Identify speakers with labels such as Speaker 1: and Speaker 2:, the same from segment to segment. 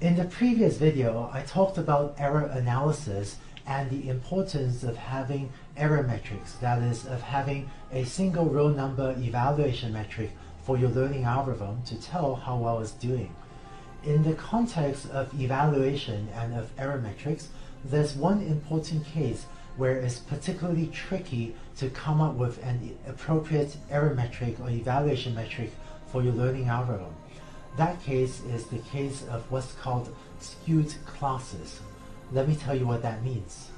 Speaker 1: In the previous video, I talked about error analysis and the importance of having error metrics, that is, of having a single row number evaluation metric for your learning algorithm to tell how well it's doing. In the context of evaluation and of error metrics, there's one important case where it's particularly tricky to come up with an appropriate error metric or evaluation metric for your learning algorithm. That case is the case of what's called skewed classes. Let me tell you what that means.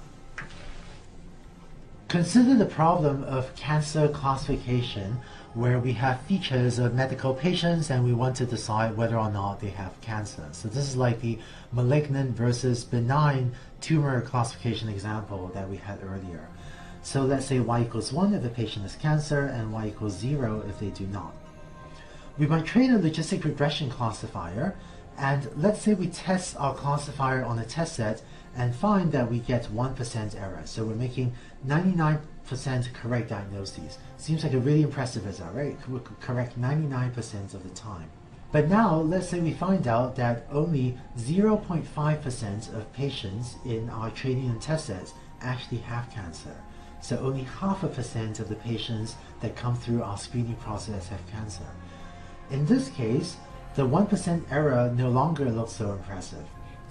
Speaker 1: Consider the problem of cancer classification, where we have features of medical patients and we want to decide whether or not they have cancer. So this is like the malignant versus benign tumor classification example that we had earlier. So let's say y equals 1 if the patient has cancer and y equals 0 if they do not. We might train a logistic regression classifier, and let's say we test our classifier on a test set and find that we get 1% error. So we're making 99% correct diagnoses. Seems like a really impressive result, right? We're correct 99% of the time. But now, let's say we find out that only 0.5% of patients in our training and test sets actually have cancer. So only 0.5% of the patients that come through our screening process have cancer. In this case, the 1% error no longer looks so impressive.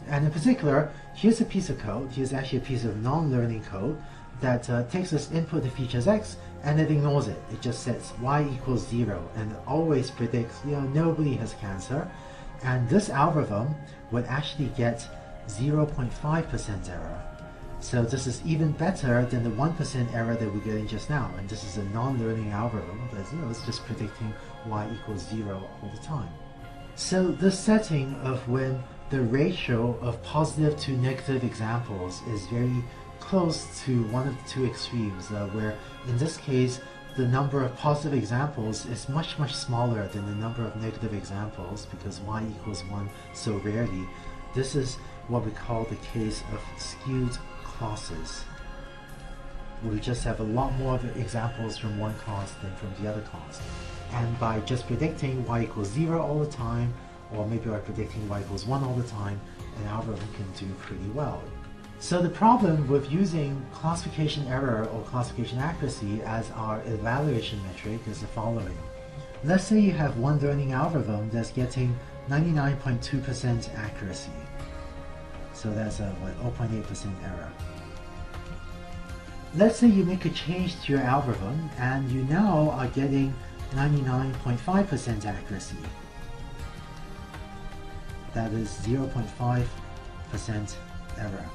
Speaker 1: And in particular, here's a piece of code, here's actually a piece of non-learning code that takes as input the features x and it ignores it. It just sets y equals 0 and it always predicts, nobody has cancer. And this algorithm would actually get 0.5% error. So this is even better than the 1% error that we're getting just now. And this is a non-learning algorithm that's it's just predicting y equals 0 all the time. So this setting of when the ratio of positive to negative examples is very close to one of the two extremes, where in this case the number of positive examples is much smaller than the number of negative examples because y equals 1 so rarely. This is what we call the case of skewed classes. We just have a lot more of examples from one class than from the other class. And by just predicting y equals 0 all the time, or maybe by predicting y equals 1 all the time, an algorithm can do pretty well. So the problem with using classification error or classification accuracy as our evaluation metric is the following. Let's say you have one learning algorithm that's getting 99.2% accuracy. So that's a 0.8% error. Let's say you make a change to your algorithm and you now are getting 99.5% accuracy. That is 0.5% error.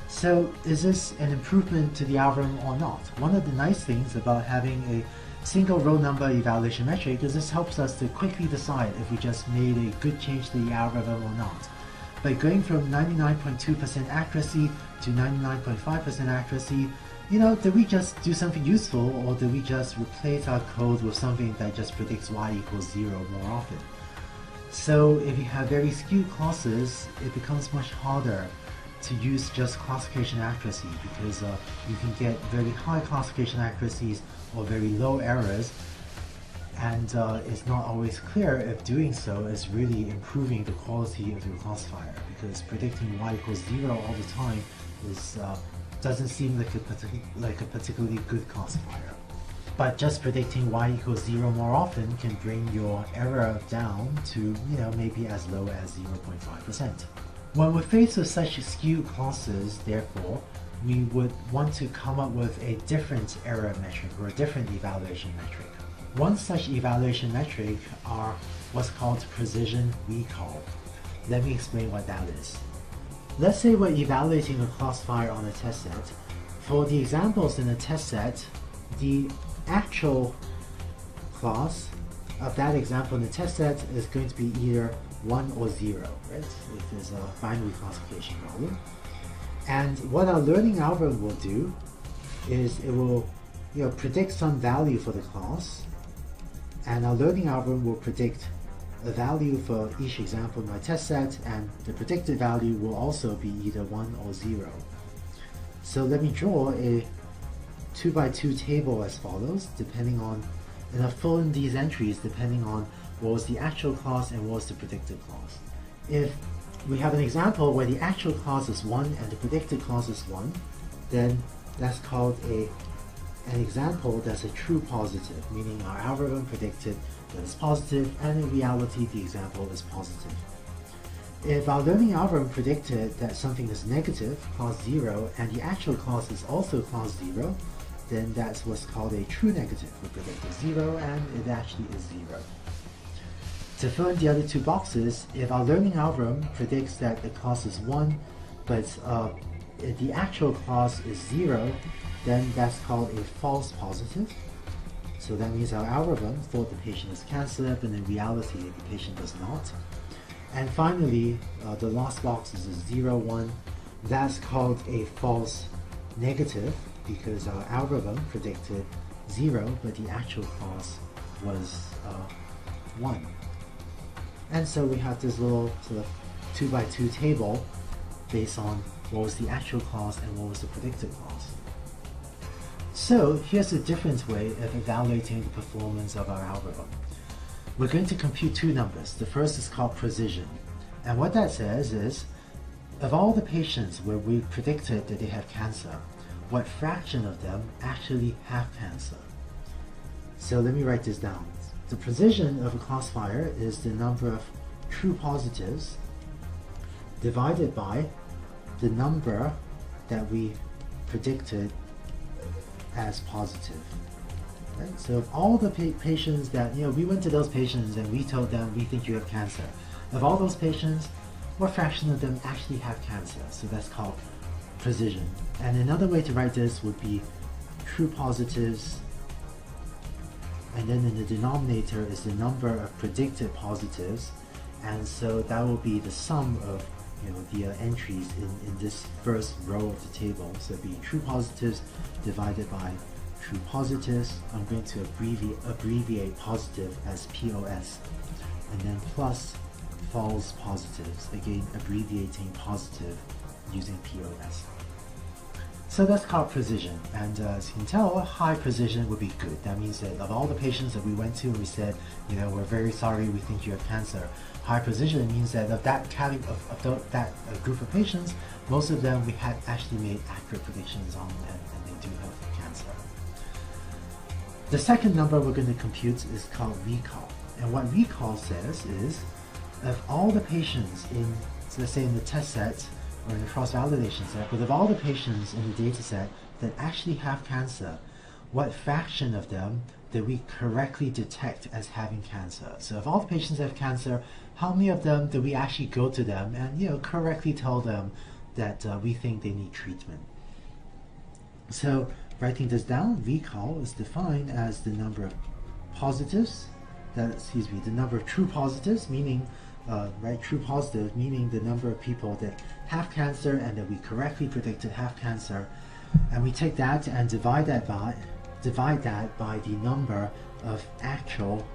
Speaker 1: So is this an improvement to the algorithm or not? One of the nice things about having a single row number evaluation metric is this helps us to quickly decide if we just made a good change to the algorithm or not. By going from 99.2% accuracy to 99.5% accuracy, did we just do something useful, or did we just replace our code with something that just predicts y equals 0 more often? So if you have very skewed classes, it becomes much harder to use just classification accuracy because you can get very high classification accuracies or very low errors, and it's not always clear if doing so is really improving the quality of your classifier, because predicting y equals 0 all the time doesn't seem like a particularly good classifier. But just predicting y equals 0 more often can bring your error down to maybe as low as 0.5%. When we're faced with such skewed classes, therefore, we would want to come up with a different error metric or a different evaluation metric. One such evaluation metric are what's called precision recall. Let me explain what that is. Let's say we're evaluating a classifier on a test set. For the examples in the test set, the actual class of that example in the test set is going to be either 1 or 0, right? If there's a binary classification problem. And what our learning algorithm will do is it will predict some value for the class, and our learning algorithm will predict a value for each example in my test set, and the predicted value will also be either 1 or 0. So let me draw a 2x2 table as follows, and I'll fill in these entries depending on what was the actual class and what was the predicted class. If we have an example where the actual clause is 1 and the predicted clause is 1, then that's called an example that's a true positive, meaning our algorithm predicted that it's positive, and in reality the example is positive. If our learning algorithm predicted that something is negative, clause 0, and the actual clause is also clause 0, then that's what's called a true negative. We predicted 0 and it actually is 0. To fill in the other two boxes, if our learning algorithm predicts that the clause is 1, but if the actual clause is 0, then that's called a false positive. So that means our algorithm thought the patient has cancer, but in reality the patient does not. And finally, the last box is a 0, 1. That's called a false negative because our algorithm predicted 0, but the actual clause was 1. And so we have this little sort of 2x2 table based on what was the actual clause and what was the predicted clause. So here's a different way of evaluating the performance of our algorithm. We're going to compute two numbers. The first is called precision. And what that says is, of all the patients where we predicted that they have cancer, what fraction of them actually have cancer? So let me write this down. The precision of a classifier is the number of true positives divided by the number that we predicted as positive. Right? So of all the patients that, we went to those patients and we told them we think you have cancer. Of all those patients, what fraction of them actually have cancer? So that's called precision. And another way to write this would be true positives, and then in the denominator is the number of predicted positives, and so that will be the sum of the entries in this first row of the table. So it'll be true positives divided by true positives. I'm going to abbreviate positive as POS, and then plus false positives, again abbreviating positive using POS. So that's called precision, and as you can tell, high precision would be good. That means that of all the patients that we went to and we said, we're very sorry, we think you have cancer. High precision means that of that group of patients, most of them we had actually made accurate predictions on, and they do have cancer. The second number we're going to compute is called recall, and what recall says is, of all the patients in, so let's say in the test set, or in the cross-validation set, but of all the patients in the data set that actually have cancer, what fraction of them did we correctly detect as having cancer? So if all the patients have cancer, how many of them did we actually go to them and correctly tell them that we think they need treatment? So writing this down, recall is defined as the number of positives, the number of true positives, meaning true positive, meaning the number of people that have cancer and that we correctly predicted have cancer, and we take that and divide that by the number of actual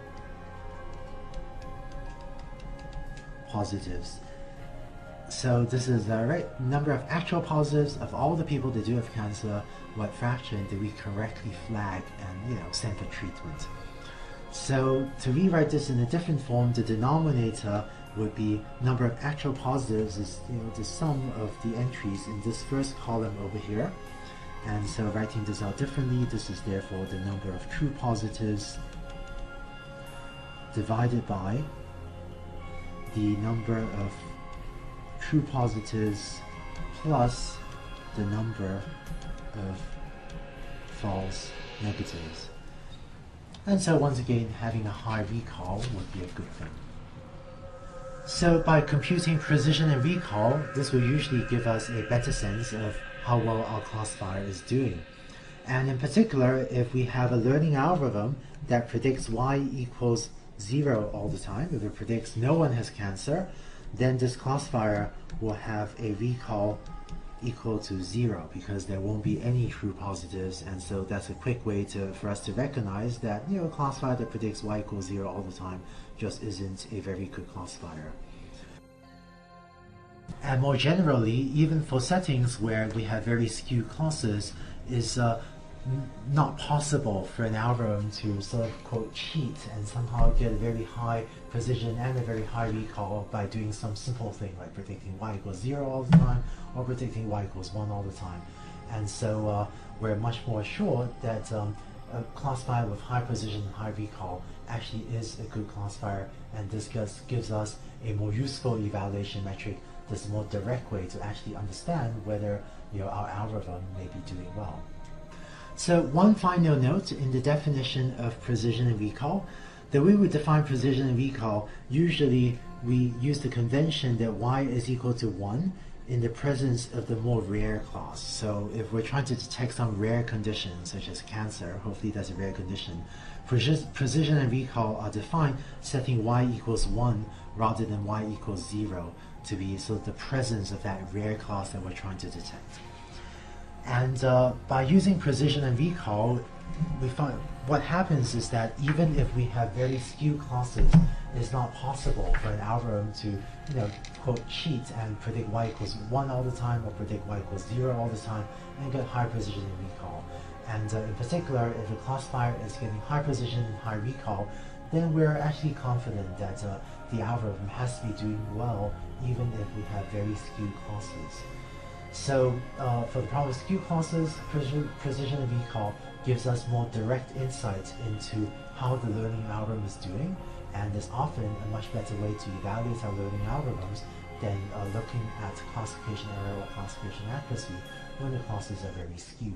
Speaker 1: positives. So this is the number of actual positives of all the people that do have cancer. What fraction did we correctly flag and send for treatment? So to rewrite this in a different form, the denominator would be number of actual positives is the sum of the entries in this first column over here. And so writing this out differently, this is therefore the number of true positives divided by the number of true positives plus the number of false negatives. And so once again, having a high recall would be a good thing. So by computing precision and recall, this will usually give us a better sense of how well our classifier is doing. And in particular, if we have a learning algorithm that predicts y equals 0 all the time, if it predicts no one has cancer, then this classifier will have a recall equal to 0 because there won't be any true positives, and so that's a quick way for us to recognize that a classifier that predicts y equals 0 all the time just isn't a very good classifier. And more generally, even for settings where we have very skewed classes, is not possible for an algorithm to sort of quote cheat and somehow get a very high precision and a very high recall by doing some simple thing like predicting y equals 0 all the time or predicting y equals 1 all the time. And so we're much more sure that a classifier with high precision and high recall actually is a good classifier, and this gives us a more useful evaluation metric. This is a more direct way to actually understand whether our algorithm may be doing well. So one final note in the definition of precision and recall. The way we define precision and recall, usually we use the convention that y is equal to 1 in the presence of the more rare class. So if we're trying to detect some rare condition, such as cancer, hopefully that's a rare condition, precision and recall are defined setting y equals 1 rather than y equals 0 to be sort of the presence of that rare class that we're trying to detect. And by using precision and recall, we find what happens is that even if we have very skewed classes, it's not possible for an algorithm to, quote, cheat and predict y equals 1 all the time or predict y equals 0 all the time and get high precision and recall. And in particular, if a classifier is getting high precision and high recall, then we're actually confident that the algorithm has to be doing well even if we have very skewed classes. So for the problem of skewed classes, precision and recall gives us more direct insight into how the learning algorithm is doing, and is often a much better way to evaluate our learning algorithms than looking at classification error or classification accuracy when the classes are very skewed.